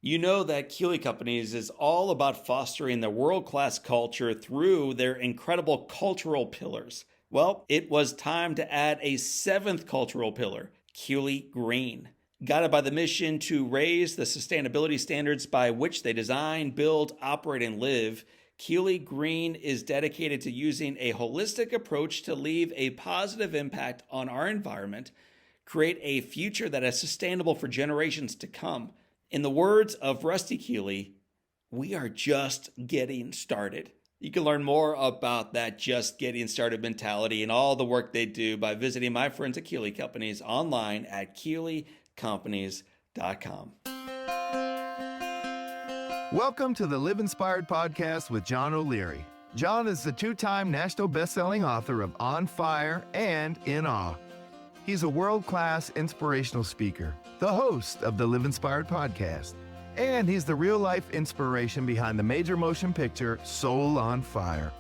You know that Keeley Companies is all about fostering the world-class culture through their incredible cultural pillars. Well, it was time to add a seventh cultural pillar, Keeley Green. Guided by the mission to raise the sustainability standards by which they design, build, operate, and live, Keeley Green is dedicated to using a holistic approach to leave a positive impact on our environment, create a future that is sustainable for generations to come. In the words of Rusty Keeley, we are just getting started. You can learn more about that just getting started mentality and all the work they do by visiting my friends at Keeley Companies online at keeleycompanies.com. Welcome to the Live Inspired podcast with John O'Leary. John is the two-time national best-selling author of On Fire and In Awe. He's a world-class inspirational speaker, the host of the Live Inspired podcast, and he's the real-life inspiration behind the major motion picture Soul on Fire.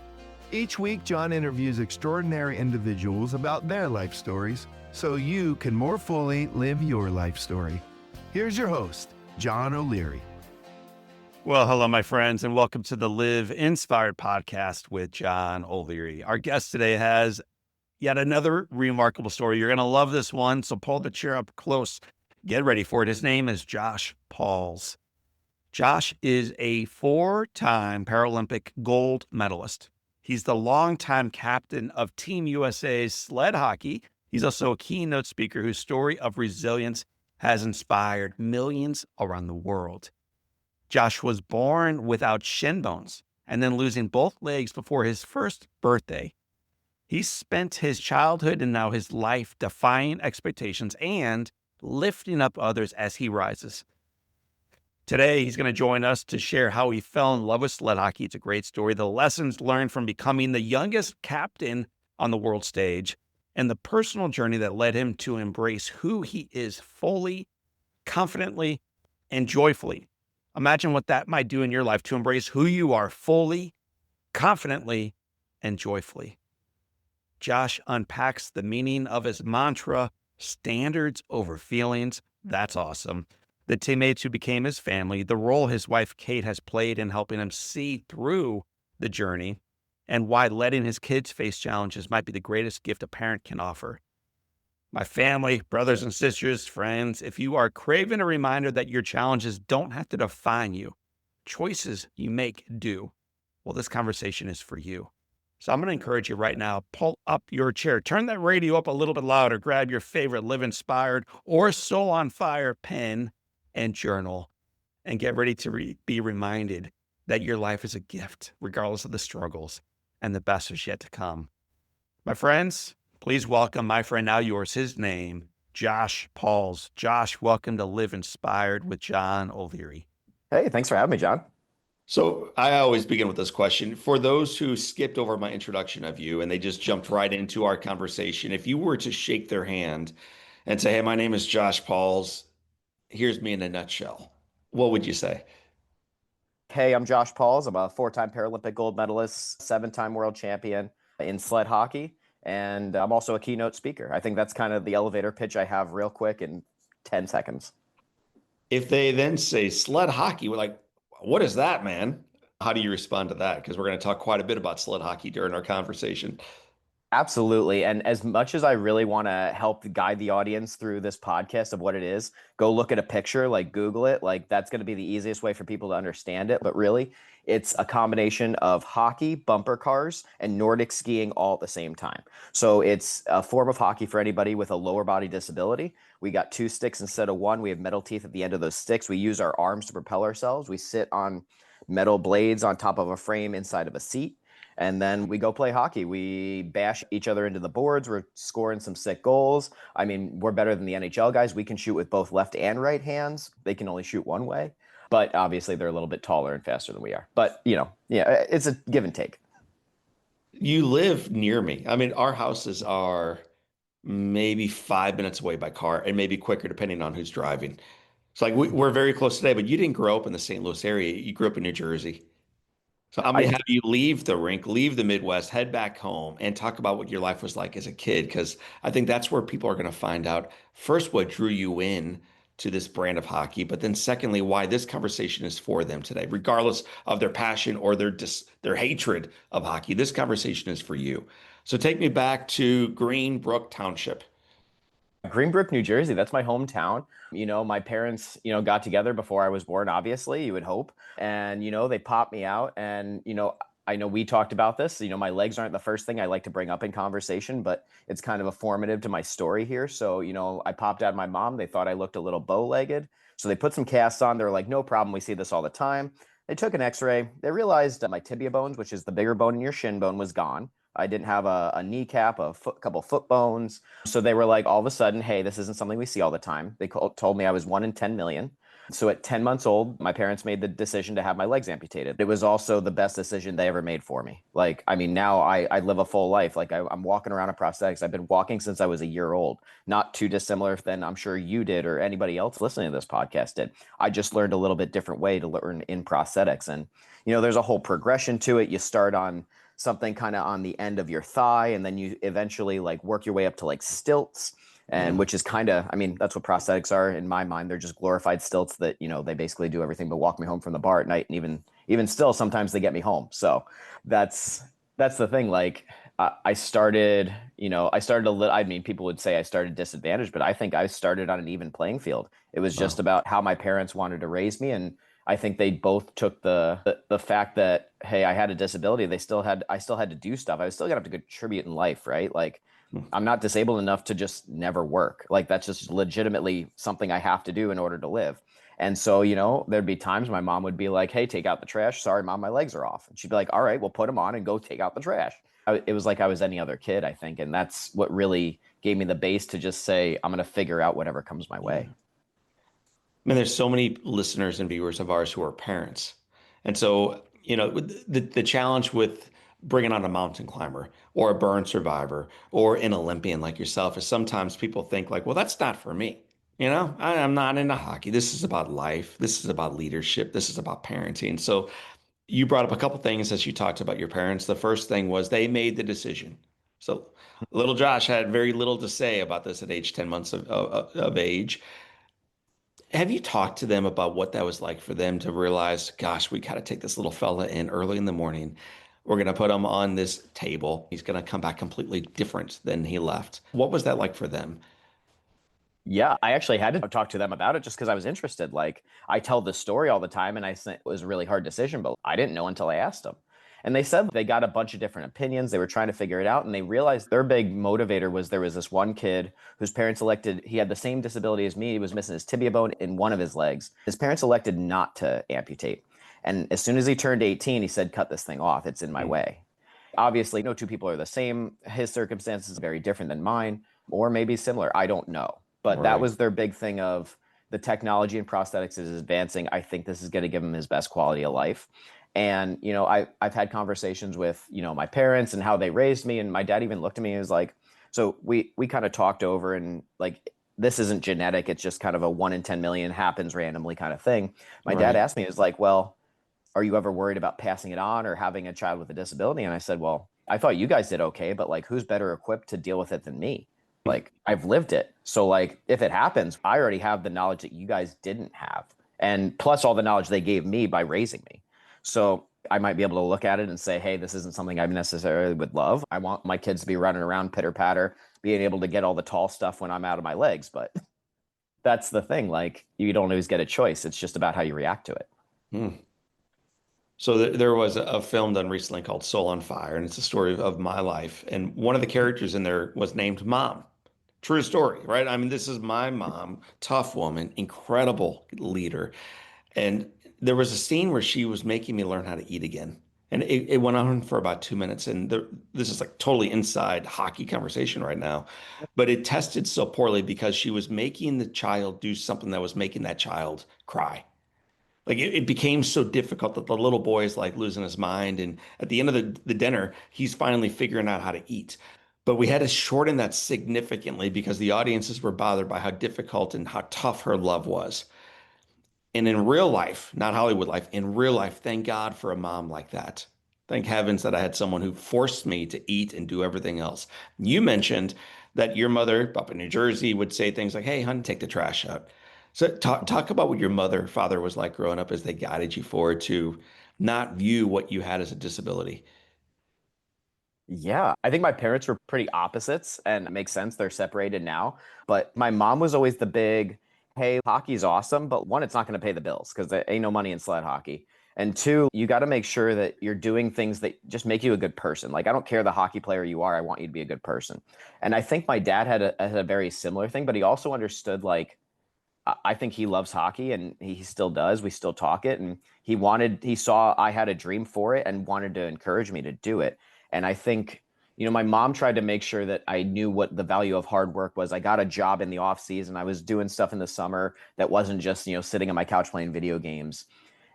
Each week, John interviews extraordinary individuals about their life stories so you can more fully live your life story. Here's your host, John O'Leary. Well, hello, my friends, and welcome to the Live Inspired podcast with John O'Leary. Our guest today has yet another remarkable story. You're going to love this one, so pull the chair up close. Get ready for it. His name is Josh Pauls. Josh is a four-time Paralympic gold medalist. He's the longtime captain of Team USA Sled Hockey. He's also a keynote speaker whose story of resilience has inspired millions around the world. Josh was born without shin bones and then losing both legs before his first birthday. He spent his childhood and now his life defying expectations and lifting up others as he rises. Today, he's going to join us to share how he fell in love with sled hockey. It's a great story. The lessons learned from becoming the youngest captain on the world stage and the personal journey that led him to embrace who he is fully, confidently, and joyfully. Imagine what that might do in your life to embrace who you are fully, confidently, and joyfully. Josh unpacks the meaning of his mantra, standards over feelings. That's awesome. The teammates who became his family, the role his wife Kate has played in helping him see through the journey, and why letting his kids face challenges might be the greatest gift a parent can offer. My family, brothers and sisters, friends, if you are craving a reminder that your challenges don't have to define you, choices you make do, well, this conversation is for you. So I'm going to encourage you right now, pull up your chair, turn that radio up a little bit louder, grab your favorite Live Inspired or Soul on Fire pen and journal, and get ready to be reminded that your life is a gift, regardless of the struggles, and the best is yet to come. My friends, please welcome my friend, now yours, his name, Josh Pauls. Josh, welcome to Live Inspired with John O'Leary. Hey, thanks for having me, John. So I always begin with this question. For those who skipped over my introduction of you and they just jumped right into our conversation, if you were to shake their hand and say, hey, my name is Josh Pauls, here's me in a nutshell, what would you say? Hey, I'm Josh Pauls. I'm a four-time Paralympic gold medalist, seven-time world champion in sled hockey, and I'm also a keynote speaker. I think that's kind of the elevator pitch I have real quick in 10 seconds. If they then say sled hockey, we're like, what is that, man? How do you respond to that? Because we're going to talk quite a bit about sled hockey during our conversation. Absolutely. And as much as I really want to help guide the audience through this podcast of what it is, go look at a picture, like Google it, like that's going to be the easiest way for people to understand it. But really, it's a combination of hockey, bumper cars, and Nordic skiing all at the same time. So it's a form of hockey for anybody with a lower body disability. We got two sticks instead of one. We have metal teeth at the end of those sticks. We use our arms to propel ourselves. We sit on metal blades on top of a frame inside of a seat. And then we go play hockey. We bash each other into the boards. We're scoring some sick goals. I mean, we're better than the NHL guys. We can shoot with both left and right hands. They can only shoot one way. But obviously, they're a little bit taller and faster than we are. But, yeah, it's a give and take. You live near me. I mean, our houses are maybe 5 minutes away by car and maybe quicker depending on who's driving. So like we're very close today, but you didn't grow up in the St. Louis area. You grew up in New Jersey. So I'm going to have you leave the rink, leave the Midwest, head back home and talk about what your life was like as a kid. Because I think that's where people are going to find out first what drew you in to this brand of hockey, but then secondly, why this conversation is for them today, regardless of their passion or their hatred of hockey. This conversation is for you. So take me back to Greenbrook Township. Greenbrook, New Jersey. That's my hometown. My parents, got together before I was born, obviously, you would hope. And, they popped me out. And, I know we talked about this. My legs aren't the first thing I like to bring up in conversation, but it's kind of a formative to my story here. So, I popped out my mom. They thought I looked a little bow-legged. So they put some casts on. They're like, no problem. We see this all the time. They took an x-ray. They realized my tibia bones, which is the bigger bone in your shin bone, was gone. I didn't have a kneecap, couple foot bones. So they were like, all of a sudden, hey, this isn't something we see all the time. They told me I was 1 in 10 million. So at 10 months old, my parents made the decision to have my legs amputated. It was also the best decision they ever made for me. Now I live a full life. I'm walking around in prosthetics. I've been walking since I was a year old. Not too dissimilar than I'm sure you did or anybody else listening to this podcast did. I just learned a little bit different way to learn in prosthetics. And, there's a whole progression to it. You start on something kind of on the end of your thigh, and then you eventually work your way up to stilts, and which is kind of, that's what prosthetics are in my mind. They're just glorified stilts that, they basically do everything but walk me home from the bar at night. And even still, sometimes they get me home. So that's the thing. I started, people would say I started disadvantaged, but I think I started on an even playing field. It was just about how my parents wanted to raise me. And I think they both took the fact that, hey, I had a disability. I still had to do stuff. I was still gonna have to contribute in life, right? I'm not disabled enough to just never work. That's just legitimately something I have to do in order to live. And so, there'd be times my mom would be like, hey, take out the trash. Sorry, mom, my legs are off. And she'd be like, all right, we'll put them on and go take out the trash. It was like I was any other kid, I think. And that's what really gave me the base to just say, I'm going to figure out whatever comes my way. There's so many listeners and viewers of ours who are parents. And so, the challenge with bringing on a mountain climber or a burn survivor or an Olympian like yourself is sometimes people think well, that's not for me. I'm not into hockey. This is about life. This is about leadership. This is about parenting. So you brought up a couple things as you talked about your parents. The first thing was they made the decision. So little Josh had very little to say about this at age 10 months of age. Have you talked to them about what that was like for them to realize, gosh, we got to take this little fella in early in the morning. We're going to put him on this table. He's going to come back completely different than he left. What was that like for them? Yeah, I actually had to talk to them about it just because I was interested. I tell this story all the time, and it was a really hard decision, but I didn't know until I asked them. And they said they got a bunch of different opinions. They were trying to figure it out. And they realized their big motivator was there was this one kid whose parents elected, he had the same disability as me. He was missing his tibia bone in one of his legs. His parents elected not to amputate. And as soon as he turned 18, he said, cut this thing off. It's in my way. Obviously, no two people are the same. His circumstances are very different than mine, or maybe similar. I don't know. But that was their big thing of the technology in prosthetics is advancing. I think this is going to give him his best quality of life. And, I've had conversations with, my parents and how they raised me. And my dad even looked at me and was like, so we kind of talked over and this isn't genetic. It's just kind of a 1 in 10 million happens randomly kind of thing. My dad asked me, he was like, well, are you ever worried about passing it on or having a child with a disability? And I said, well, I thought you guys did okay, but who's better equipped to deal with it than me? I've lived it. So if it happens, I already have the knowledge that you guys didn't have. And plus all the knowledge they gave me by raising me. So I might be able to look at it and say, hey, this isn't something I necessarily would love. I want my kids to be running around pitter patter, being able to get all the tall stuff when I'm out of my legs. But that's the thing. You don't always get a choice. It's just about how you react to it. So there was a film done recently called Soul on Fire, and it's a story of my life. And one of the characters in there was named Mom. True story, right? This is my mom, tough woman, incredible leader. And there was a scene where she was making me learn how to eat again. And it went on for about 2 minutes. And this is totally inside hockey conversation right now. But it tested so poorly because she was making the child do something that was making that child cry. It became so difficult that the little boy is losing his mind. And at the end of the dinner, he's finally figuring out how to eat. But we had to shorten that significantly because the audiences were bothered by how difficult and how tough her love was. And in real life, not Hollywood life, in real life, thank God for a mom like that. Thank heavens that I had someone who forced me to eat and do everything else. You mentioned that your mother up in New Jersey would say things like, hey, honey, take the trash out. So talk about what your mother, father was like growing up as they guided you forward to not view what you had as a disability. Yeah, I think my parents were pretty opposites, and it makes sense. They're separated now. But my mom was always the big, hey, hockey's awesome, but one, it's not going to pay the bills because there ain't no money in sled hockey. And two, you got to make sure that you're doing things that just make you a good person. Like, I don't care the hockey player you are, I want you to be a good person. And I think my dad had a very similar thing, but he also understood, like, I think he loves hockey and he still does. We still talk it. And he saw I had a dream for it and wanted to encourage me to do it. And I think, my mom tried to make sure that I knew what the value of hard work was. I got a job in the off season. I was doing stuff in the summer that wasn't just, sitting on my couch playing video games.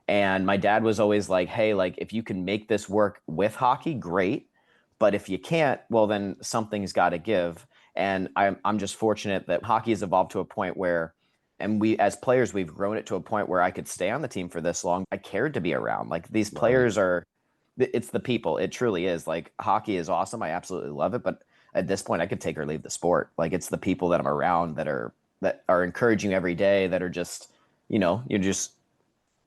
And my dad was always like, hey, like, if you can make this work with hockey, great. But if you can't, well, then something's got to give. And I'm just fortunate that hockey has evolved to a point where, and we as players, we've grown it to a point where I could stay on the team for this long. I cared to be around. Like, these Right. players it's the people. It truly is. Like, hockey is awesome. I absolutely love it. But at this point, I could take or leave the sport. Like, it's the people that I'm around that are encouraging you every day, that are just, you're just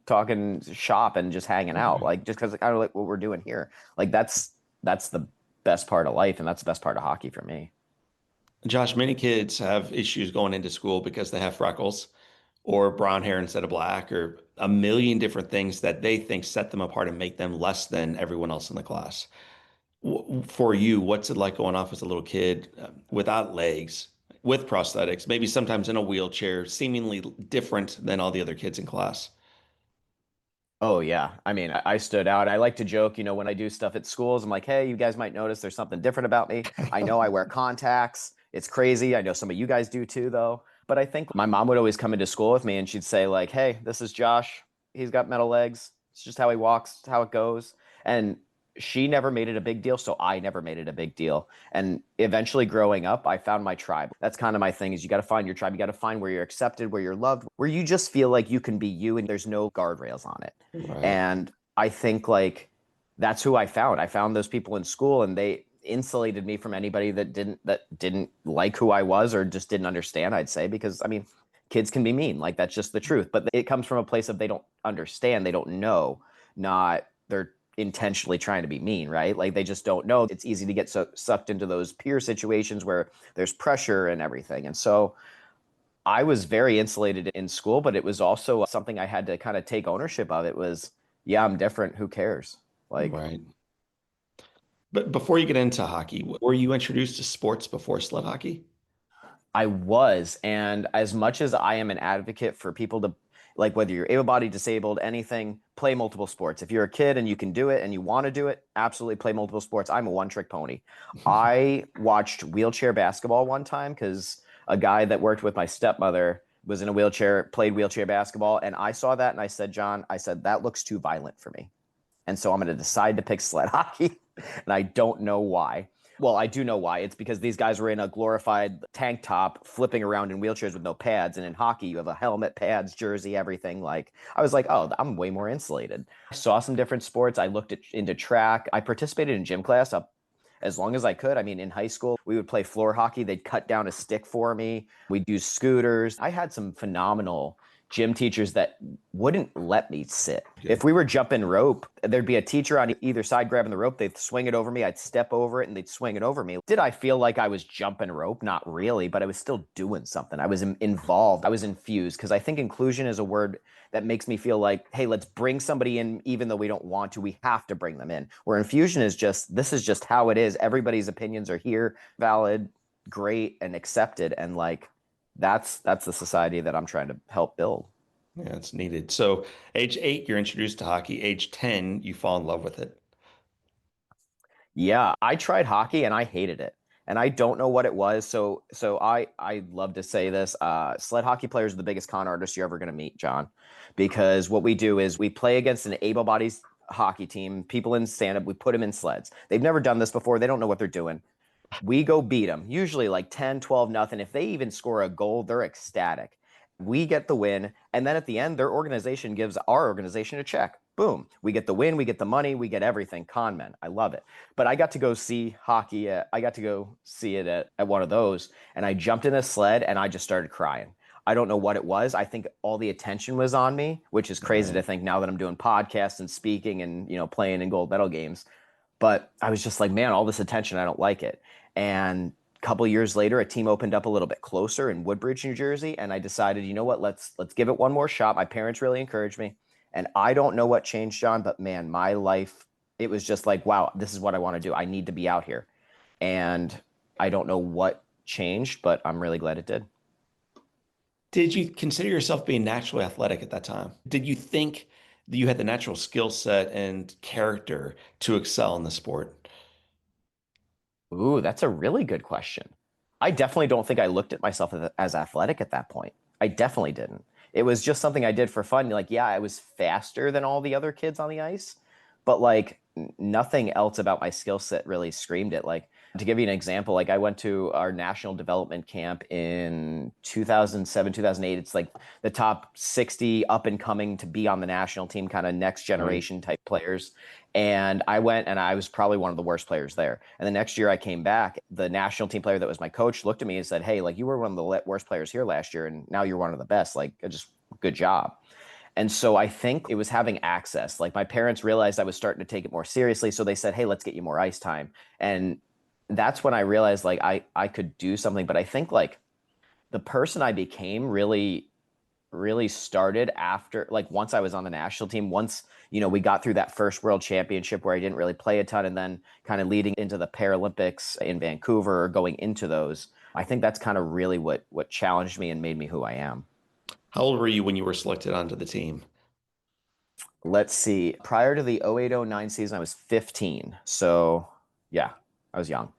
talking shop and just hanging out, like, just because kind of like what we're doing here. Like, that's the best part of life, and that's the best part of hockey for me. Josh, many kids have issues going into school because they have freckles or brown hair instead of black or a million different things that they think set them apart and make them less than everyone else in the class. For you, what's it like going off as a little kid without legs, with prosthetics, maybe sometimes in a wheelchair, seemingly different than all the other kids in class? Oh yeah, I mean, I stood out. I like to joke, when I do stuff at schools, I'm like, hey, you guys might notice there's something different about me. I know I wear contacts. It's crazy. I know some of you guys do too, though. But I think my mom would always come into school with me and she'd say, like, hey, this is Josh. He's got metal legs. It's just how he walks, how it goes. And she never made it a big deal, so I never made it a big deal. And eventually growing up, I found my tribe. That's kind of my thing, is you got to find your tribe. You got to find where you're accepted, where you're loved, where you just feel like you can be you and there's no guardrails on it. Right. And I think, like, that's who I found. I found those people in school, and they insulated me from anybody that didn't like who I was or just didn't understand, I'd say, because I mean, kids can be mean. Like, that's just the truth. But it comes from a place of they don't understand, they don't know, not they're intentionally trying to be mean, right? Like, they just don't know. It's easy to get sucked into those peer situations where there's pressure and everything. And so I was very insulated in school, but it was also something I had to kind of take ownership of. It was, yeah, I'm different. Who cares? Like, Right. But before you get into hockey, were you introduced to sports before sled hockey? I was. And as much as I am an advocate for people to, like, whether you're able-bodied, disabled, anything, play multiple sports. If you're a kid and you can do it and you want to do it, absolutely play multiple sports. I'm a one-trick pony. I watched wheelchair basketball one time because a guy that worked with my stepmother was in a wheelchair, played wheelchair basketball. And I saw that and I said, John, I said, that looks too violent for me. And so I'm going to decide to pick sled hockey. And I don't know why. Well, I do know why. It's because these guys were in a glorified tank top, flipping around in wheelchairs with no pads. And in hockey, you have a helmet, pads, jersey, everything. Like, I was like, oh, I'm way more insulated. I saw some different sports. I looked into track. I participated in gym class up as long as I could. I mean, in high school, we would play floor hockey. They'd cut down a stick for me. We'd use scooters. I had some phenomenal gym teachers that wouldn't let me sit. If we were jumping rope, there'd be a teacher on either side grabbing the rope. They'd swing it over me. I'd step over it and they'd swing it over me. Did I feel like I was jumping rope? Not really, but I was still doing something. I was involved. I was infused, because I think inclusion is a word that makes me feel like, hey, let's bring somebody in, even though we don't want to. We have to bring them in. Where infusion is just, this is just how it is. Everybody's opinions are here, valid, great, and accepted. And like, that's the society that I'm trying to help build. Yeah, it's needed. So, age 8, you're introduced to hockey. Age 10, you fall in love with it. Yeah, I tried hockey and I hated it. And I don't know what it was. So I love to say this. Sled hockey players are the biggest con artists you're ever going to meet, John, because what we do is we play against an able-bodied hockey team, people in stand-up, we put them in sleds. They've never done this before. They don't know what they're doing. We go beat them, usually like 10, 12, nothing. If they even score a goal, they're ecstatic. We get the win. And then at the end, their organization gives our organization a check. Boom. We get the win, we get the money, we get everything. Con men. I love it. But I got to go see hockey. I got to go see it at one of those. And I jumped in a sled and I just started crying. I don't know what it was. I think all the attention was on me, which is crazy to think now that I'm doing podcasts and speaking and, playing in gold medal games. But I was just like, man, all this attention, I don't like it. And a couple of years later, a team opened up a little bit closer in Woodbridge, New Jersey. And I decided, you know what, let's give it one more shot. My parents really encouraged me. And I don't know what changed, John, but man, my life, it was just like, wow, this is what I want to do. I need to be out here. And I don't know what changed, but I'm really glad it did. Did you consider yourself being naturally athletic at that time? Did you think that you had the natural skill set and character to excel in the sport? Ooh, that's a really good question. I definitely don't think I looked at myself as athletic at that point. I definitely didn't. It was just something I did for fun. Like, yeah, I was faster than all the other kids on the ice, but like nothing else about my skill set really screamed it. Like, to give you an example, like I went to our national development camp in 2007, 2008. It's like the top 60 up and coming to be on the national team, kind of next generation type players. And I went and I was probably one of the worst players there. And the next year I came back, the national team player that was my coach looked at me and said, hey, like you were one of the worst players here last year. And now you're one of the best. Like, just good job. And so I think it was having access. Like my parents realized I was starting to take it more seriously. So they said, hey, let's get you more ice time. And that's when I realized like I could do something. But I think like the person I became really started after, like once I was on the national team, once, we got through that first world championship where I didn't really play a ton, and then kind of leading into the Paralympics in Vancouver or going into those. I think that's kind of really what challenged me and made me who I am. How old were you when you were selected onto the team? Let's see. Prior to the 08-09 season, I was 15. So yeah, I was young.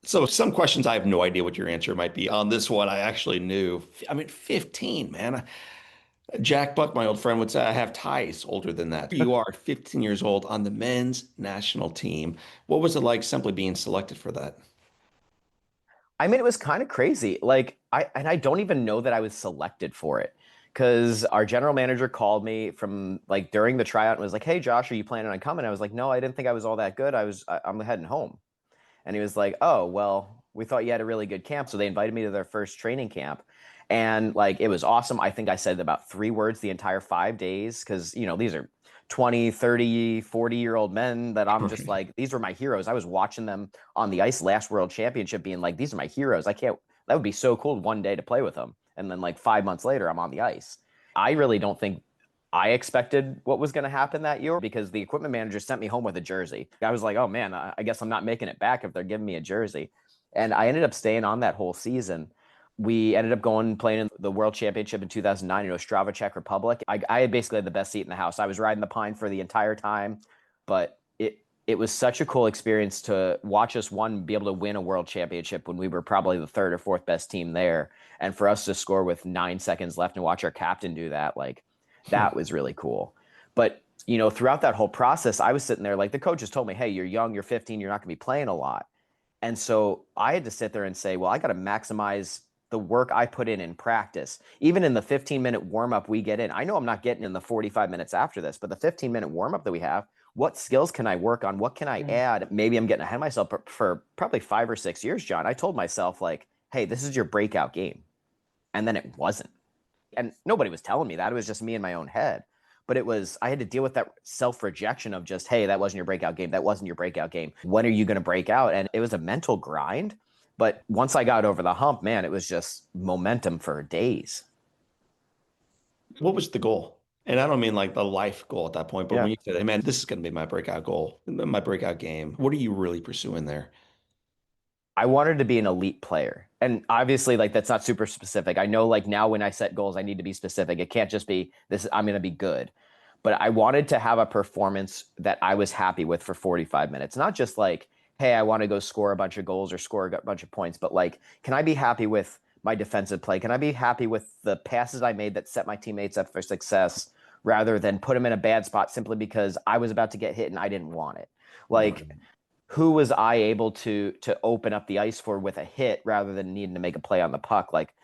So some questions I have no idea what your answer might be. On this one, I actually knew. I mean, 15, man. Jack Buck, my old friend, would say I have ties older than that. You are 15 years old on the men's national team. What was it like simply being selected for that? I mean, it was kind of crazy. Like I don't even know that I was selected for it, because our general manager called me from like during the tryout and was like, hey, Josh, are you planning on coming? I was like, no, I didn't think I was all that good. I'm heading home. And he was like, oh, well, we thought you had a really good camp. So they invited me to their first training camp. And like, it was awesome. I think I said about 3 words the entire 5 days, because, these are 20, 30, 40-year-old men that I'm just like, these were my heroes. I was watching them on the ice last world championship being like, these are my heroes. That would be so cool one day to play with them. And then like 5 months later, I'm on the ice. I really don't think I expected what was going to happen that year, because the equipment manager sent me home with a jersey. I was like, oh man, I guess I'm not making it back if they're giving me a jersey. And I ended up staying on that whole season. We ended up playing in the World Championship in 2009 in Ostrava, Czech Republic. I had basically had the best seat in the house. I was riding the pine for the entire time, but it was such a cool experience to watch us, be able to win a World Championship when we were probably the 3rd or 4th best team there. And for us to score with 9 seconds left and watch our captain do that, like that was really cool. But, throughout that whole process, I was sitting there, like the coaches told me, hey, you're young, you're 15, you're not going to be playing a lot. And so I had to sit there and say, well, I got to maximize the work I put in practice. Even in the 15-minute warm-up we get in, I know I'm not getting in the 45 minutes after this, but the 15-minute warm-up that we have, what skills can I work on? What can I add? Maybe I'm getting ahead of myself, but for probably 5 or 6 years, John, I told myself like, hey, this is your breakout game. And then it wasn't. And nobody was telling me that. It was just me in my own head. But I had to deal with that self-rejection of just, hey, that wasn't your breakout game. That wasn't your breakout game. When are you going to break out? And it was a mental grind. But once I got over the hump, man, it was just momentum for days. What was the goal? And I don't mean like the life goal at that point, but when you said, hey, man, this is going to be my breakout goal, my breakout game, what are you really pursuing there? I wanted to be an elite player. And obviously, like, that's not super specific. I know, like, now when I set goals, I need to be specific. It can't just be this, I'm going to be good. But I wanted to have a performance that I was happy with for 45 minutes. Not just like, hey, I want to go score a bunch of goals or score a bunch of points, but like, can I be happy with my defensive play? Can I be happy with the passes I made that set my teammates up for success, rather than put them in a bad spot simply because I was about to get hit and I didn't want it? Like, who was I able to open up the ice for with a hit rather than needing to make a play on the puck? Like,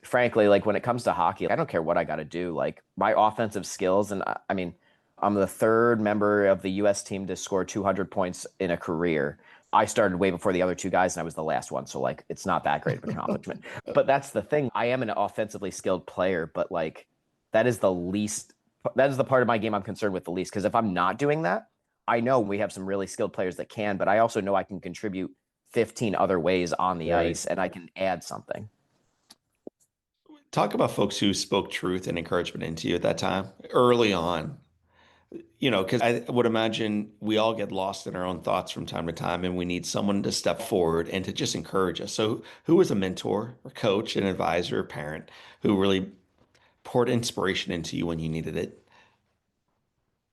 frankly, like when it comes to hockey, I don't care what I got to do. Like, my offensive skills, and I mean, I'm the 3rd member of the U.S. team to score 200 points in a career. I started way before the other two guys and I was the last one. So like, it's not that great of an accomplishment, but that's the thing. I am an offensively skilled player, but like that is that is the part of my game I'm concerned with the least. Cause if I'm not doing that, I know we have some really skilled players that can, but I also know I can contribute 15 other ways on the ice and I can add something. Talk about folks who spoke truth and encouragement into you at that time early on. Because I would imagine we all get lost in our own thoughts from time to time, and we need someone to step forward and to just encourage us. So, who was a mentor or coach, an advisor, a parent who really poured inspiration into you when you needed it?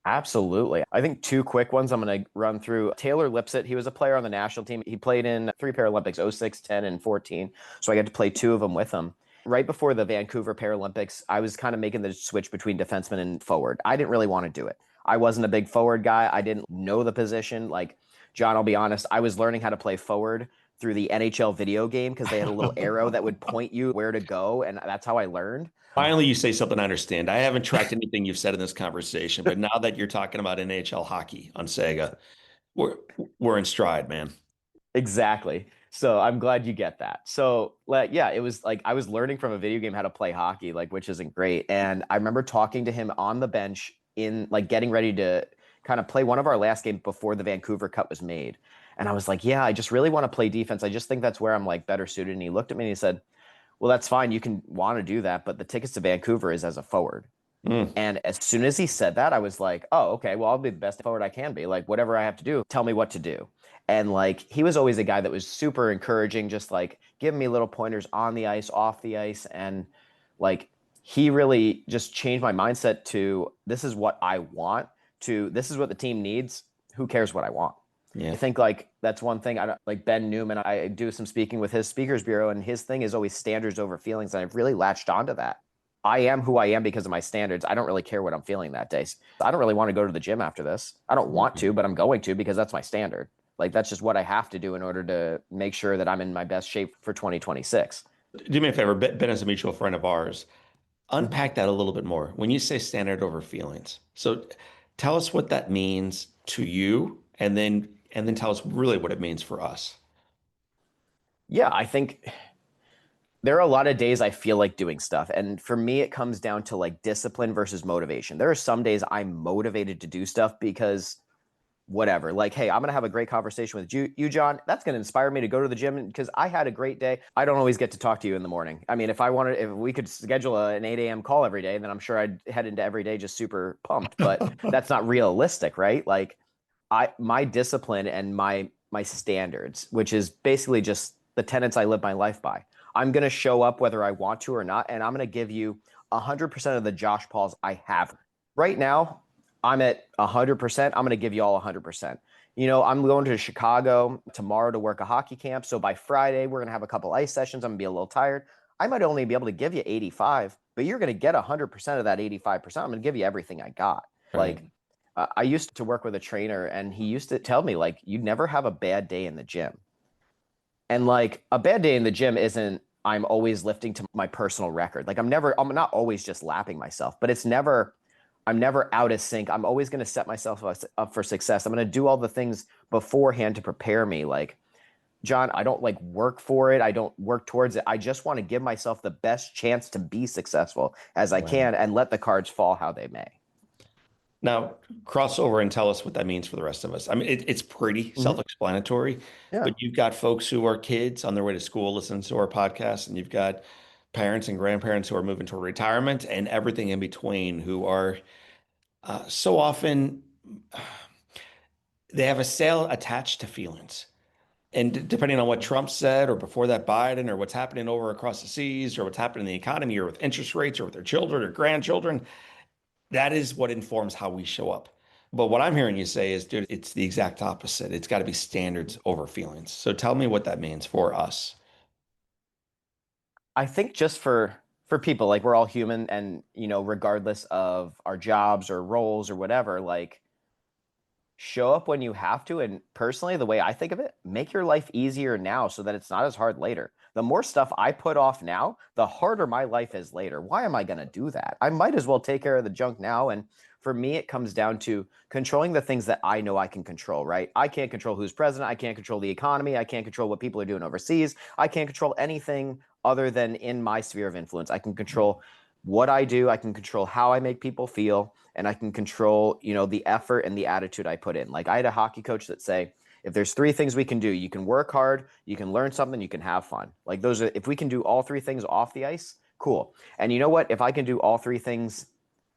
Absolutely. I think two quick ones I'm going to run through. Taylor Lipsett, he was a player on the national team. He played in 3 Paralympics, '06, '10, and '14. So I got to play 2 of them with him. Right before the Vancouver Paralympics, I was kind of making the switch between defenseman and forward. I didn't really want to do it. I wasn't a big forward guy. I didn't know the position. Like, John, I'll be honest, I was learning how to play forward through the NHL video game because they had a little arrow that would point you where to go. And that's how I learned. Finally, you say something I understand. I haven't tracked anything you've said in this conversation, but now that you're talking about NHL hockey on Sega, we're we're in stride, man. Exactly. So I'm glad you get that. So like, yeah, it was like I was learning from a video game how to play hockey, like, which isn't great. And I remember talking to him on the bench in like getting ready to kind of play one of our last games before the Vancouver Cup was made. And I was like, yeah, I just really want to play defense. I just think that's where I'm like better suited. And he looked at me and he said, well, that's fine. You can want to do that, but the tickets to Vancouver is as a forward. Mm. And as soon as he said that, I was like, oh, okay, well, I'll be the best forward I can be. Like, whatever I have to do, tell me what to do. And like, he was always a guy that was super encouraging, just like giving me little pointers on the ice, off the ice. And like, he really just changed my mindset to this is what I want, to this is what the team needs. Who cares what I want? Yeah. I think like that's one thing. I don't like Ben Newman. I do some speaking with his speakers bureau, and his thing is always standards over feelings. And I've really latched onto that. I am who I am because of my standards. I don't really care what I'm feeling that day. I don't really want to go to the gym after this. I don't want to, but I'm going to because that's my standard. Like that's just what I have to do in order to make sure that I'm in my best shape for 2026. Do me a favor. Ben is a mutual friend of ours. Unpack that a little bit more. When you say standard over feelings, so tell us what that means to you, and then tell us really what it means for us. Yeah, I think there are a lot of days I feel like doing stuff. And for me, it comes down to like discipline versus motivation. There are some days I'm motivated to do stuff because whatever, like, hey, I'm going to have a great conversation with you, John. That's going to inspire me to go to the gym because I had a great day. I don't always get to talk to you in the morning. I mean, if we could schedule an 8 a.m. call every day, then I'm sure I'd head into every day just super pumped, but that's not realistic, right? Like my discipline and my standards, which is basically just the tenets I live my life by. I'm going to show up whether I want to or not, and I'm going to give you 100% of the Josh Pauls I have. Right now, I'm at 100%. I'm going to give you all 100%. You know, I'm going to Chicago tomorrow to work a hockey camp. So by Friday, we're going to have a couple ice sessions. I'm going to be a little tired. I might only be able to give you 85, but you're going to get 100% of that 85%. I'm going to give you everything I got. Right. Like, I used to work with a trainer and he used to tell me, like, you never have a bad day in the gym. And like a bad day in the gym isn't I'm always lifting to my personal record. Like I'm not always just lapping myself, but I'm never out of sync. I'm always going to set myself up for success. I'm going to do all the things beforehand to prepare me. Like, John, I don't like work for it. I don't work towards it. I just want to give myself the best chance to be successful as I can and let the cards fall how they may. Now, cross over and tell us what that means for the rest of us. I mean, it's pretty self-explanatory, Yeah. but you've got folks who are kids on their way to school listening to our podcast, and you've got parents and grandparents who are moving toward retirement and everything in between who are so often they have a sale attached to feelings. And depending on what Trump said, or before that Biden, or what's happening over across the seas, or what's happening in the economy, or with interest rates, or with their children or grandchildren, that is what informs how we show up. But what I'm hearing you say is, dude, it's the exact opposite. It's got to be standards over feelings. So tell me what that means for us. I think just for people, like we're all human and, you know, regardless of our jobs or roles or whatever, like show up when you have to. And personally, the way I think of it, make your life easier now so that it's not as hard later. The more stuff I put off now, the harder my life is later. Why am I going to do that? I might as well take care of the junk now. And for me, it comes down to controlling the things that I know I can control, right? I can't control who's president. I can't control the economy. I can't control what people are doing overseas. I can't control anything other than in my sphere of influence. I can control what I do. I can control how I make people feel, and I can control, the effort and the attitude I put in. Like I had a hockey coach that say, if there's 3 things we can do, you can work hard, you can learn something, you can have fun. Like those are, if we can do all 3 things off the ice, cool. And you know what? If I can do all 3 things,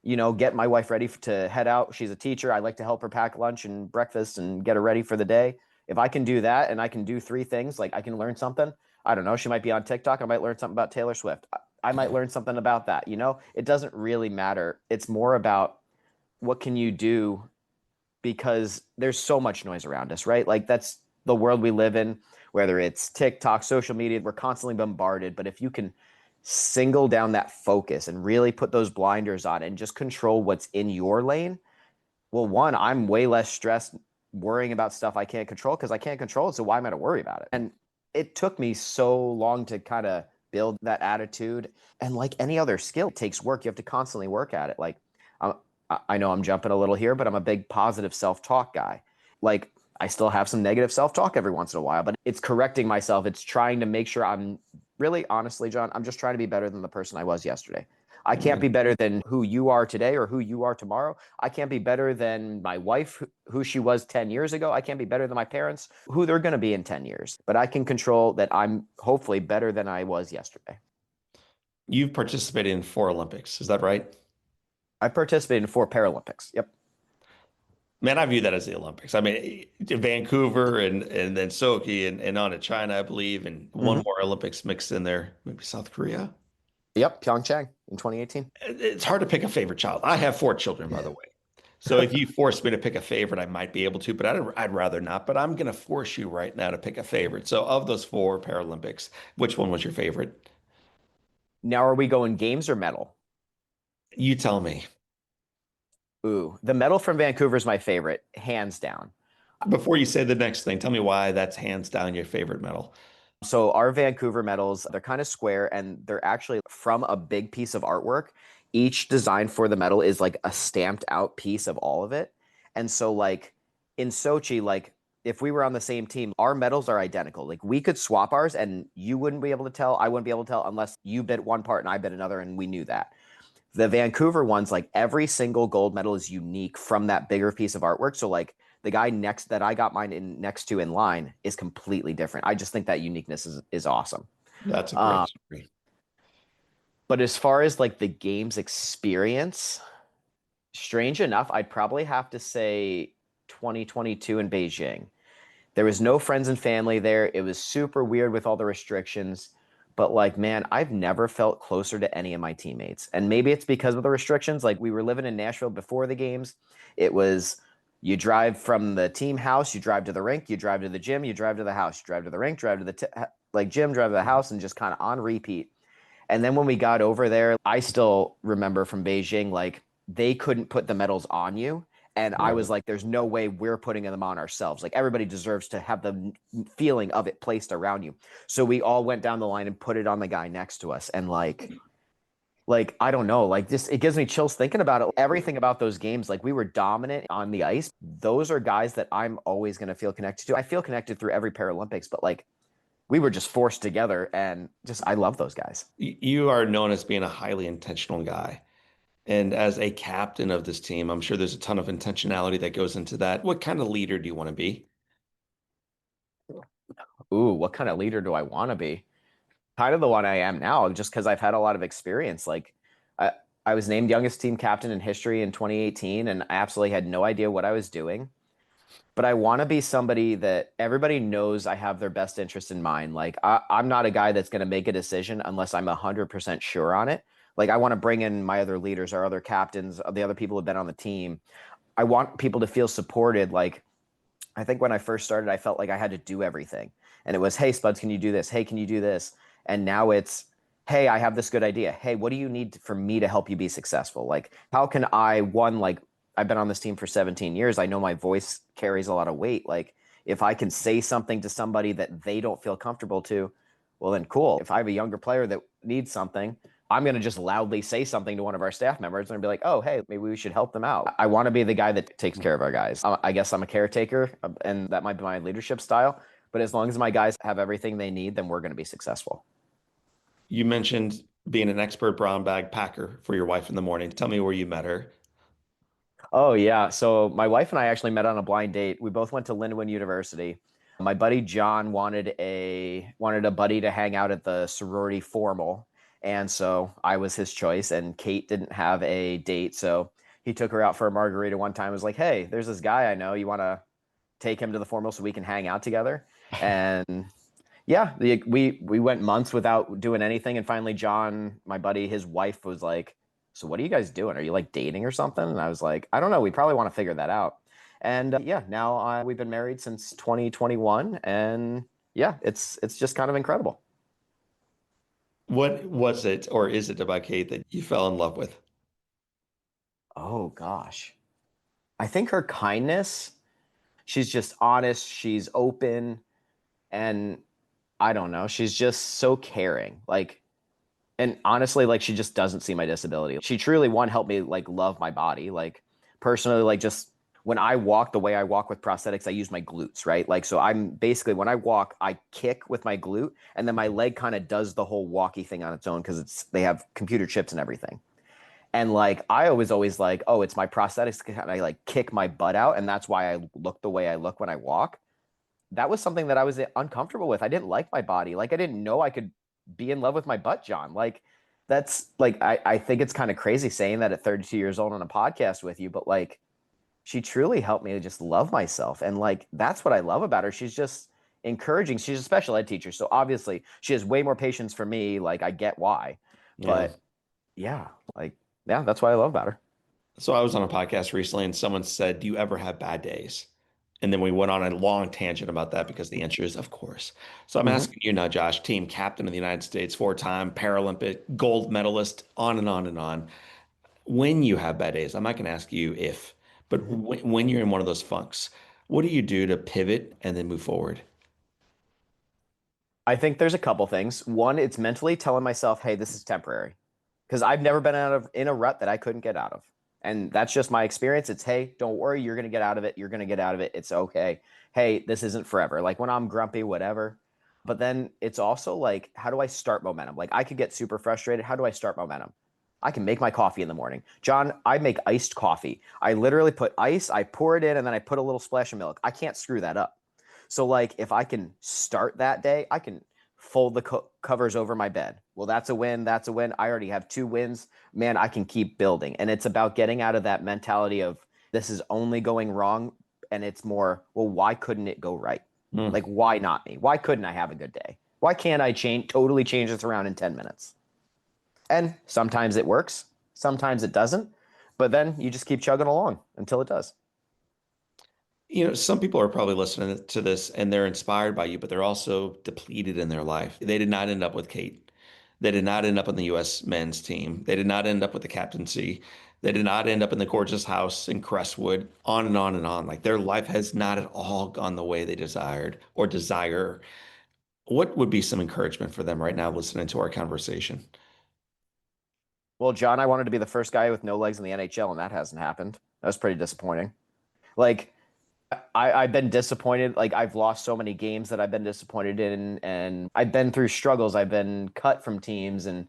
get my wife ready to head out. She's a teacher. I like to help her pack lunch and breakfast and get her ready for the day. If I can do that and I can do 3 things, like I can learn something. I don't know. She might be on TikTok. I might learn something about Taylor Swift. I might learn something about that. It doesn't really matter. It's more about what can you do, because there's so much noise around us, right? Like that's the world we live in, whether it's TikTok, social media, we're constantly bombarded. But if you can single down that focus and really put those blinders on and just control what's in your lane, well, one, I'm way less stressed worrying about stuff I can't control because I can't control it. So why am I to worry about it? And it took me so long to kind of build that attitude. And like any other skill, it takes work. You have to constantly work at it. Like I know I'm jumping a little here, but I'm a big positive self-talk guy. Like I still have some negative self-talk every once in a while, but it's correcting myself. It's trying to make sure I'm really, honestly, John, I'm just trying to be better than the person I was yesterday. I can't be better than who you are today or who you are tomorrow. I can't be better than my wife, who she was 10 years ago. I can't be better than my parents, who they're going to be in 10 years. But I can control that I'm hopefully better than I was yesterday. You've participated in 4 Olympics. Is that right? I participated in 4 Paralympics. Yep. Man, I view that as the Olympics. I mean, Vancouver and then Sochi and on to China, I believe, and one more Olympics mixed in there, maybe South Korea. Yep, Pyeongchang in 2018. It's hard to pick a favorite child. I have 4 children, by the way. So if you force me to pick a favorite, I might be able to, but I'd rather not. But I'm going to force you right now to pick a favorite. So of those 4 Paralympics, which one was your favorite? Now, are we going games or medal? You tell me. Ooh, the medal from Vancouver is my favorite, hands down. Before you say the next thing, tell me why that's hands down your favorite medal. So our Vancouver medals, they're kind of square and they're actually from a big piece of artwork. Each design for the medal is like a stamped out piece of all of it. And so like in Sochi, like if we were on the same team, our medals are identical. Like we could swap ours and you wouldn't be able to tell. I wouldn't be able to tell unless you bid one part and I bid another and we knew that. The Vancouver ones, like every single gold medal is unique from that bigger piece of artwork. So like the guy next that I got mine in next to in line is completely different. I just think that uniqueness is awesome. That's a great story. But as far as like the game's experience, strange enough, I'd probably have to say 2022 in Beijing. There was no friends and family there. It was super weird with all the restrictions. But like, man, I've never felt closer to any of my teammates. And maybe it's because of the restrictions. Like we were living in Nashville before the games. It was, you drive from the team house, you drive to the rink, you drive to the gym, you drive to the house, you drive to the rink, drive to the gym, drive to the house, and just kind of on repeat. And then when we got over there, I still remember from Beijing, like they couldn't put the medals on you. And I was like, there's no way we're putting them on ourselves. Like everybody deserves to have the feeling of it placed around you. So we all went down the line and put it on the guy next to us. And like, I don't know, like this, it gives me chills thinking about it. Everything about those games, like we were dominant on the ice. Those are guys that I'm always going to feel connected to. I feel connected through every Paralympics, but like we were just forced together and just, I love those guys. You are known as being a highly intentional guy. And as a captain of this team, I'm sure there's a ton of intentionality that goes into that. What kind of leader do you want to be? Ooh, what kind of leader do I want to be? Kind of the one I am now, just because I've had a lot of experience. Like I was named youngest team captain in history in 2018, and I absolutely had no idea what I was doing. But I want to be somebody that everybody knows I have their best interest in mind. Like I'm not a guy that's going to make a decision unless I'm 100% sure on it. Like I want to bring in my other leaders, our other captains, the other people who've been on the team. I want people to feel supported. Like I think when I first started, I felt like I had to do everything. And it was, hey, Spuds, can you do this? Hey, can you do this? And now it's, hey, I have this good idea. Hey, what do you need for me to help you be successful? Like, how can I, one, like I've been on this team for 17 years. I know my voice carries a lot of weight. Like if I can say something to somebody that they don't feel comfortable to, well then cool. If I have a younger player that needs something, I'm going to just loudly say something to one of our staff members and be like, oh, hey, maybe we should help them out. I want to be the guy that takes care of our guys. I guess I'm a caretaker, and that might be my leadership style. But as long as my guys have everything they need, then we're going to be successful. You mentioned being an expert brown bag packer for your wife in the morning. Tell me where you met her. Oh yeah. So my wife and I actually met on a blind date. We both went to Lindenwood University. My buddy John wanted a buddy to hang out at the sorority formal. And so I was his choice, and Kate didn't have a date. So he took her out for a margarita one time. Was like, hey, there's this guy I know. You want to take him to the formal so we can hang out together? And yeah, we went months without doing anything. And finally, John, my buddy, his wife was like, so what are you guys doing? Are you like dating or something? And I was like, I don't know. We probably want to figure that out. And yeah, now we've been married since 2021. And yeah, it's just kind of incredible. What was it, or is it about Kate that you fell in love with? Oh gosh. I think her kindness, she's just honest, she's open, and I don't know, she's just so caring. Like, and honestly, like she just doesn't see my disability. She truly helped me like love my body. Like personally, like just when I walk the way I walk with prosthetics, I use my glutes, right? Like, so I'm basically, when I walk, I kick with my glute, and then my leg kind of does the whole walkie thing on its own because they have computer chips and everything. And like, I always like, oh, it's my prosthetics. And I like kick my butt out. And that's why I look the way I look when I walk. That was something that I was uncomfortable with. I didn't like my body. Like, I didn't know I could be in love with my butt, John. Like, that's like, I think it's kind of crazy saying that at 32 years old on a podcast with you, but like, she truly helped me to just love myself. And like, that's what I love about her. She's just encouraging. She's a special ed teacher. So obviously she has way more patience for me. Like, I get why, Yeah. but yeah, like, yeah, that's what I love about her. So I was on a podcast recently and someone said, do you ever have bad days? And then we went on a long tangent about that because the answer is, of course. So I'm Mhm. asking you now, Josh, team captain of the United States, four-time Paralympic gold medalist, on and on and on. When you have bad days, I'm not going to ask you if, but Mhm. when you're in one of those funks, what do you do to pivot and then move forward? I think there's a couple things. One, it's mentally telling myself, hey, this is temporary. Because I've never been in a rut that I couldn't get out of. And that's just my experience. It's, hey, don't worry, you're going to get out of it. You're going to get out of it. It's okay. Hey, this isn't forever. Like when I'm grumpy, whatever. But then it's also like, how do I start momentum? Like I could get super frustrated. How do I start momentum? I can make my coffee in the morning. John, I make iced coffee. I literally put ice, I pour it in, and then I put a little splash of milk. I can't screw that up. So like if I can start that day, I can fold the covers over my bed. Well, that's a win. That's a win. I already have 2 wins. Man, I can keep building. And it's about getting out of that mentality of this is only going wrong. And it's more, well, why couldn't it go right? Hmm. Like, why not me? Why couldn't I have a good day? Why can't I totally change this around in 10 minutes? And sometimes it works. Sometimes it doesn't. But then you just keep chugging along until it does. You know, some people are probably listening to this and they're inspired by you, but they're also depleted in their life. They did not end up with Kate. They did not end up on the U.S. men's team. They did not end up with the captaincy. They did not end up in the gorgeous house in Crestwood, on and on and on. Like their life has not at all gone the way they desired or desire. What would be some encouragement for them right now listening to our conversation? Well, John, I wanted to be the first guy with no legs in the NHL, and that hasn't happened. That was pretty disappointing. Like, I've been disappointed. Like I've lost so many games that I've been disappointed in, and I've been through struggles. I've been cut from teams, and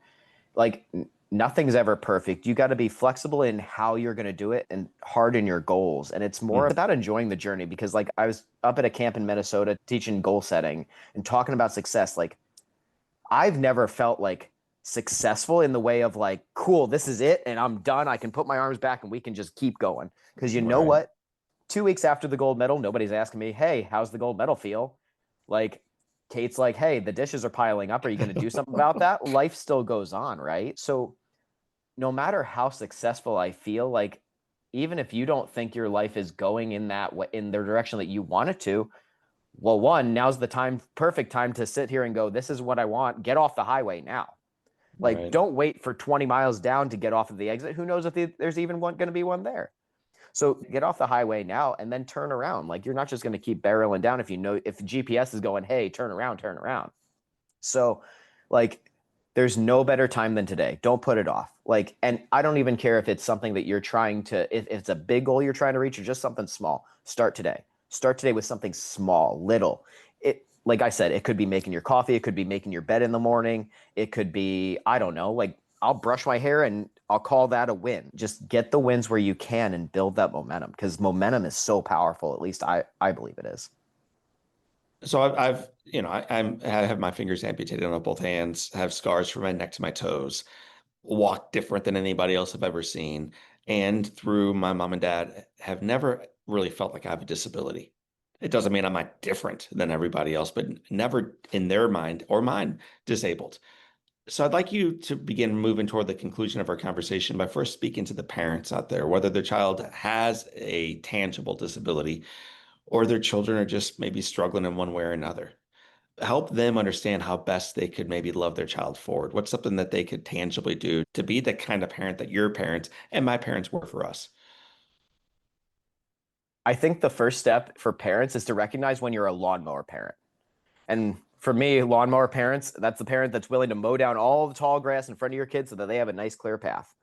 like nothing's ever perfect. You got to be flexible in how you're going to do it and hard in your goals. And it's more about enjoying the journey because like I was up at a camp in Minnesota teaching goal setting and talking about success. Like I've never felt like successful in the way of like, cool, this is it. And I'm done. I can put my arms back and we can just keep going. Because you know Right. what? 2 weeks after the gold medal, nobody's asking me, hey, how's the gold medal feel? Like, Kate's like, hey, the dishes are piling up. Are you going to do something about that? Life still goes on, right? So, no matter how successful I feel, like, even if you don't think your life is going in that way, in the direction that you want it to, well, one, now's the time, perfect time to sit here and go, this is what I want. Get off the highway now. Like, Right. don't wait for 20 miles down to get off of the exit. Who knows if there's even going to be one there? So get off the highway now and then turn around. Like, you're not just going to keep barreling down if if GPS is going, hey, turn around, turn around. So, like, there's no better time than today. Don't put it off. Like, and I don't even care if it's something that you're trying to, if it's a big goal you're trying to reach or just something small. Start today. Start today with something small, little. It, like I said, it could be making your coffee. It could be making your bed in the morning. It could be, I don't know, like, I'll brush my hair and I'll call that a win. Just get the wins where you can and build that momentum, because momentum is so powerful. At least I believe it is. So I've I have my fingers amputated on both hands, have scars from my neck to my toes, walk different than anybody else I've ever seen. And through my mom and dad, have never really felt like I have a disability. It doesn't mean I'm not different than everybody else, but never in their mind or mine disabled. So I'd like you to begin moving toward the conclusion of our conversation by first speaking to the parents out there, whether their child has a tangible disability or their children are just maybe struggling in one way or another. Help them understand how best they could maybe love their child forward. What's something that they could tangibly do to be the kind of parent that your parents and my parents were for us? I think the first step for parents is to recognize when you're a lawnmower parent. And for me, lawnmower parents, that's the parent that's willing to mow down all the tall grass in front of your kids so that they have a nice clear path.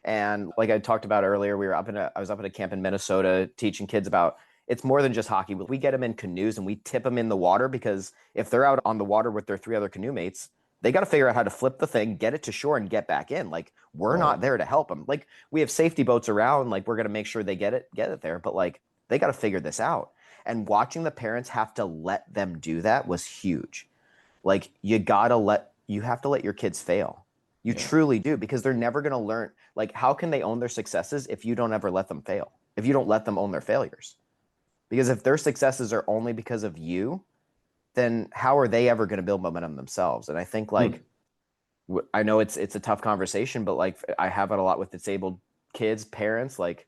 And like I talked about earlier, I was up at a camp in Minnesota teaching kids about, it's more than just hockey. We get them in canoes and we tip them in the water, because if they're out on the water with their 3 other canoe mates, they got to figure out how to flip the thing, get it to shore, and get back in. Like, we're not there to help them. Like, we have safety boats around, like, we're going to make sure they get it there, but like, they got to figure this out. And watching the parents have to let them do that was huge. Like, you have to let your kids fail. You truly do, because they're never going to learn. Like, how can they own their successes if you don't ever let them fail? If you don't let them own their failures? Because if their successes are only because of you, then how are they ever going to build momentum themselves? And I think, like, I know it's a tough conversation, but like, I have it a lot with disabled kids, parents. Like,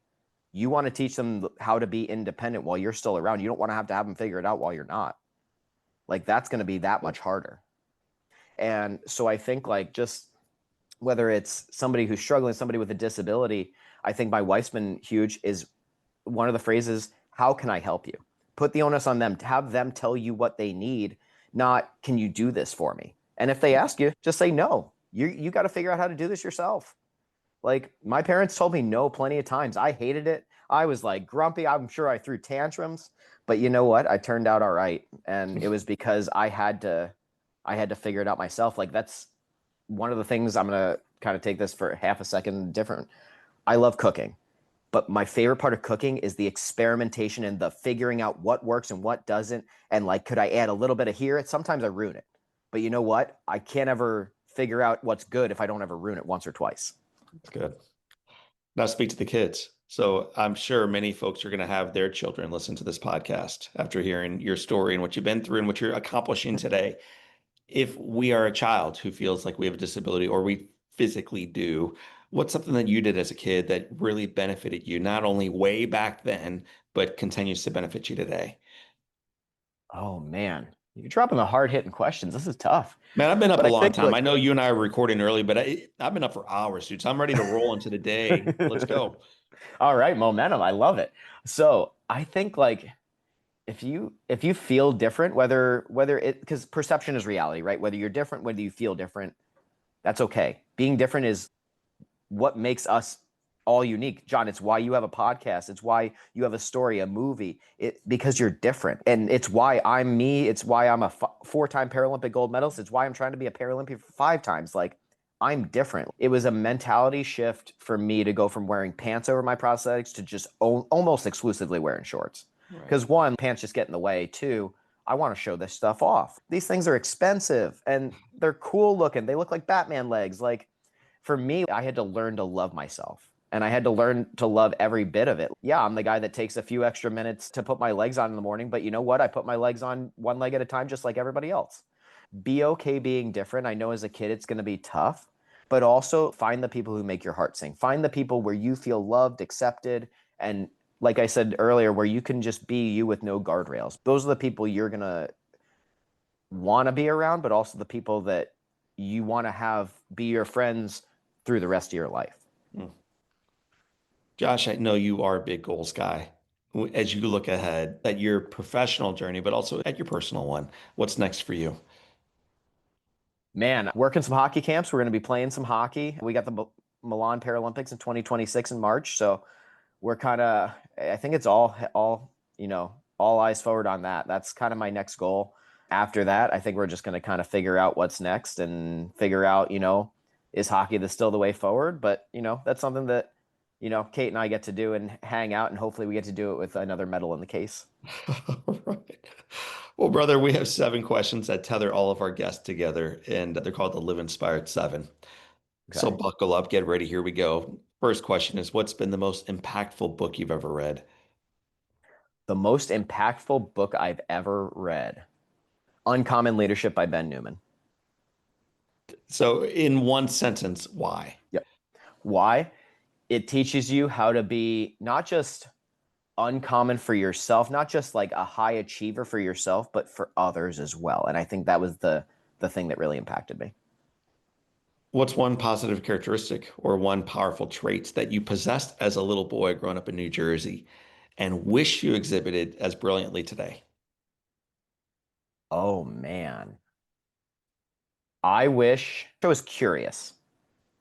you want to teach them how to be independent while you're still around. You don't want to have them figure it out while you're not. Like, that's going to be that much harder. And so I think, like, just whether it's somebody who's struggling, somebody with a disability, I think my wife's been huge, is one of the phrases, how can I help you? Put the onus on them, to have them tell you what they need, not, can you do this for me? And if they ask you, just say no. You got to figure out how to do this yourself. Like, my parents told me no plenty of times. I hated it. I was like grumpy. I'm sure I threw tantrums, but you know what? I turned out all right. And it was because I had to figure it out myself. Like, that's one of the things, I'm going to kind of take this for half a second different. I love cooking, but my favorite part of cooking is the experimentation and the figuring out what works and what doesn't. And like, could I add a little bit of here? Sometimes I ruin it, but you know what? I can't ever figure out what's good if I don't ever ruin it once or twice. That's good. Now speak to the kids. So I'm sure many folks are going to have their children listen to this podcast after hearing your story and what you've been through and what you're accomplishing today. If we are a child who feels like we have a disability, or we physically do, what's something that you did as a kid that really benefited you, not only way back then, but continues to benefit you today? Oh man, you're dropping the hard hitting questions. This is tough. Man, I've been up But a I long think, time. I like, know you and I are recording early, but I've been up for hours, dude. So I'm ready to roll into the day. Let's go. all right, momentum. I love it. So I think, like, if you feel different, whether it, because perception is reality, right? Whether you're different, whether you feel different, that's okay. Being different is what makes us all unique. John, it's why you have a podcast. It's why you have a story, a movie, because you're different. And it's why I'm me. It's why I'm a 4-time Paralympic gold medalist. It's why I'm trying to be a Paralympian 5 times. Like, I'm different. It was a mentality shift for me to go from wearing pants over my prosthetics to just almost exclusively wearing shorts. Because Right. one, pants just get in the way. Two, I want to show this stuff off. These things are expensive and they're cool looking. They look like Batman legs. Like, for me, I had to learn to love myself, and I had to learn to love every bit of it. Yeah, I'm the guy that takes a few extra minutes to put my legs on in the morning, but you know what? I put my legs on one leg at a time, just like everybody else. Be okay being different. I know as a kid it's going to be tough, but also find the people who make your heart sing. Find the people where you feel loved, accepted, and, like I said earlier, where you can just be you with no guardrails. Those are the people you're going to want to be around, but also the people that you want to have be your friends through the rest of your life. Mm. Josh, I know you are a big goals guy. As you look ahead at your professional journey, but also at your personal one, what's next for you? Man, working some hockey camps. We're going to be playing some hockey. We got the Milan Paralympics in 2026 in March, so we're kind of. I think it's all all eyes forward on that. That's kind of my next goal. After that, I think we're just going to kind of figure out what's next and figure out, is hockey still the way forward? But that's something that Kate and I get to do and hang out, and hopefully we get to do it with another medal in the case. All right. Well, brother, we have 7 questions that tether all of our guests together, and they're called the Live Inspired 7. So Okay. buckle up, get ready. Here we go. First question is, what's been the most impactful book you've ever read? The most impactful book I've ever read. Uncommon Leadership by Ben Newman. So, in one sentence, why? Yep. Why? It teaches you how to be not just uncommon for yourself, not just like a high achiever for yourself, but for others as well. And I think that was the thing that really impacted me. What's one positive characteristic or one powerful trait that you possessed as a little boy growing up in New Jersey and wish you exhibited as brilliantly today? Oh man. I wish I was curious.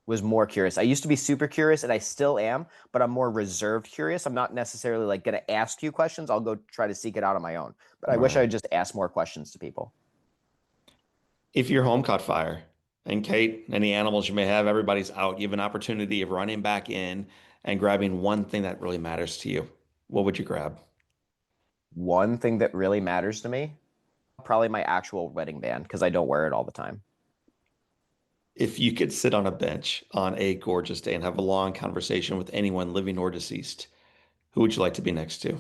Was more curious. I used to be super curious and I still am, but I'm more reserved curious. I'm not necessarily like going to ask you questions. I'll go try to seek it out on my own. But I wish I Right. would just ask more questions to people. If your home caught fire, and Kate, any animals you may have, everybody's out, you have an opportunity of running back in and grabbing one thing that really matters to you. What would you grab? One thing that really matters to me, probably my actual wedding band because I don't wear it all the time. If you could sit on a bench on a gorgeous day and have a long conversation with anyone living or deceased, who would you like to be next to?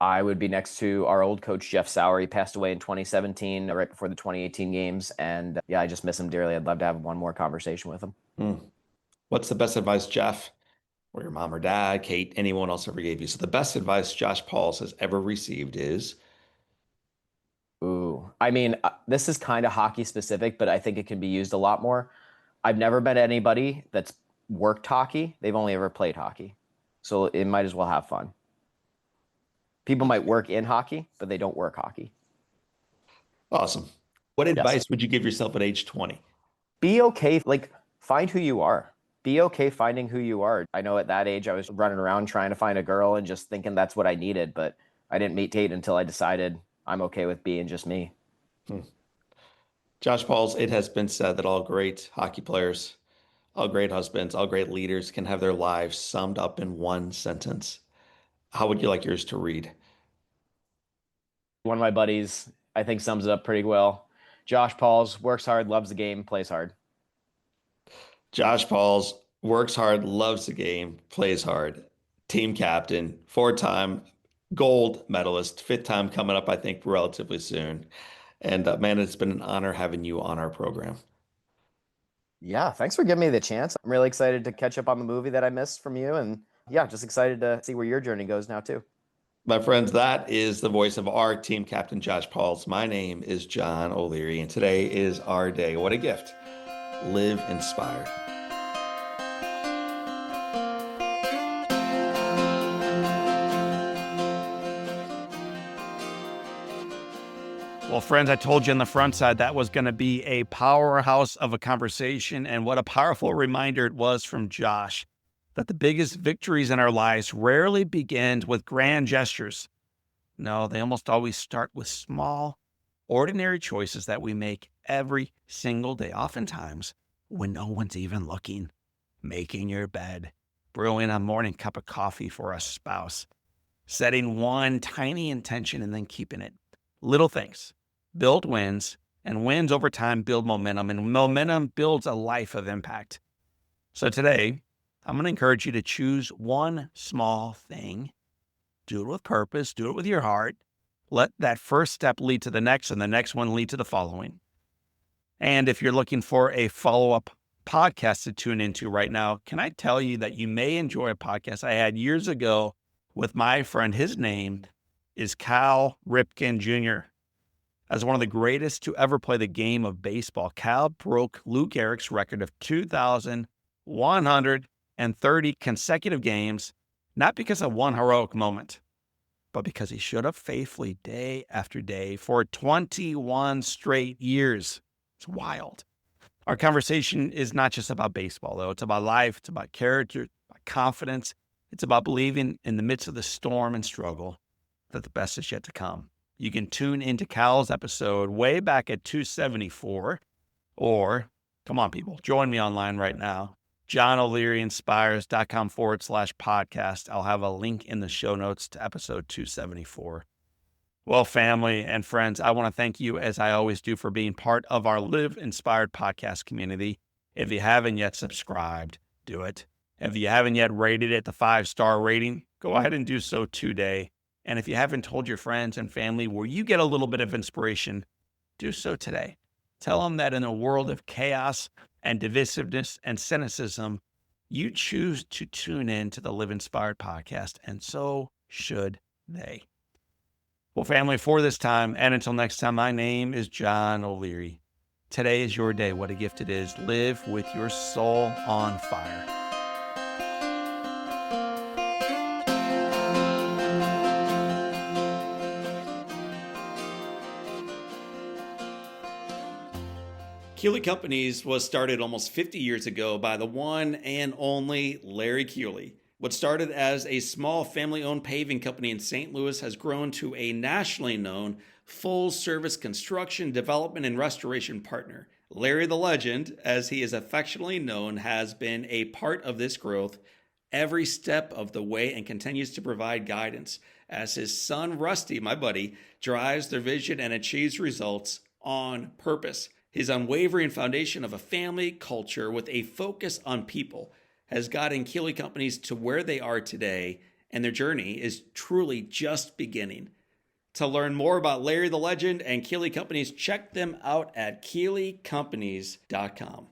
I would be next to our old coach, Jeff Sauer. He passed away in 2017, right before the 2018 games. And yeah, I just miss him dearly. I'd love to have one more conversation with him. Hmm. What's the best advice Jeff or your mom or dad, Kate, anyone else ever gave you? So the best advice Josh Pauls has ever received is, Ooh, I mean, this is kind of hockey specific, but I think it can be used a lot more. I've never met anybody that's worked hockey. They've only ever played hockey. So it might as well have fun. People might work in hockey, but they don't work hockey. awesome. What Yes. advice would you give yourself at age 20? Be okay. Like, find who you are. Be okay finding who you are. I know at that age, I was running around trying to find a girl and just thinking that's what I needed, but I didn't meet Tate until I decided I'm okay with being just me. Hmm. Josh Pauls, it has been said that all great hockey players, all great husbands, all great leaders can have their lives summed up in one sentence. How would you like yours to read? One of my buddies, I think, sums it up pretty well. Josh Pauls works hard, loves the game, plays hard. Josh Pauls works hard, loves the game, plays hard. Team captain, 4-time gold medalist, 5th time coming up, I think, relatively soon. And man, it's been an honor having you on our program. Yeah, thanks for giving me the chance. I'm really excited to catch up on the movie that I missed from you. And yeah, just excited to see where your journey goes now, too. My friends, that is the voice of our team captain, Josh Pauls. My name is John O'Leary, and today is our day. What a gift. Live inspired. Well, friends, I told you on the front side that was going to be a powerhouse of a conversation, and what a powerful reminder it was from Josh that the biggest victories in our lives rarely begin with grand gestures. No, they almost always start with small, ordinary choices that we make every single day, oftentimes when no one's even looking. Making your bed, brewing a morning cup of coffee for a spouse, setting one tiny intention and then keeping it. Little things build wins, and wins over time build momentum, and momentum builds a life of impact. So today, I'm going to encourage you to choose one small thing. Do it with purpose. Do it with your heart. Let that first step lead to the next, and the next one lead to the following. And if you're looking for a follow-up podcast to tune into right now, can I tell you that you may enjoy a podcast I had years ago with my friend? His name is Cal Ripken Jr. As one of the greatest to ever play the game of baseball, Cal broke Lou Gehrig's record of 2,100 and 30 consecutive games, not because of one heroic moment, but because he showed up faithfully day after day for 21 straight years. It's wild. Our conversation is not just about baseball, though. It's about life. It's about character, about confidence. It's about believing in the midst of the storm and struggle that the best is yet to come. You can tune into Cal's episode way back at 274, or come on, people, join me online right now. JohnO'LearyInspires.com/podcast. I'll have a link in the show notes to episode 274. Well, family and friends, I want to thank you, as I always do, for being part of our Live Inspired podcast community. If you haven't yet subscribed, do it. If you haven't yet rated it the 5-star rating, go ahead and do so today. And if you haven't told your friends and family where you get a little bit of inspiration, do so today. Tell them that in a world of chaos and divisiveness and cynicism, you choose to tune in to the Live Inspired podcast, and so should they. Well, family, for this time, and until next time, my name is John O'Leary. Today is your day. What a gift it is. Live with your soul on fire. Keeley Companies was started almost 50 years ago by the one and only Larry Keeley. What started as a small family-owned paving company in St. Louis has grown to a nationally known full-service construction, development, and restoration partner. Larry the Legend, as he is affectionately known, has been a part of this growth every step of the way and continues to provide guidance as his son, Rusty, my buddy, drives their vision and achieves results on purpose. His unwavering foundation of a family culture with a focus on people has gotten Keeley Companies to where they are today, and their journey is truly just beginning. To learn more about Larry the Legend and Keeley Companies, check them out at KeeleyCompanies.com.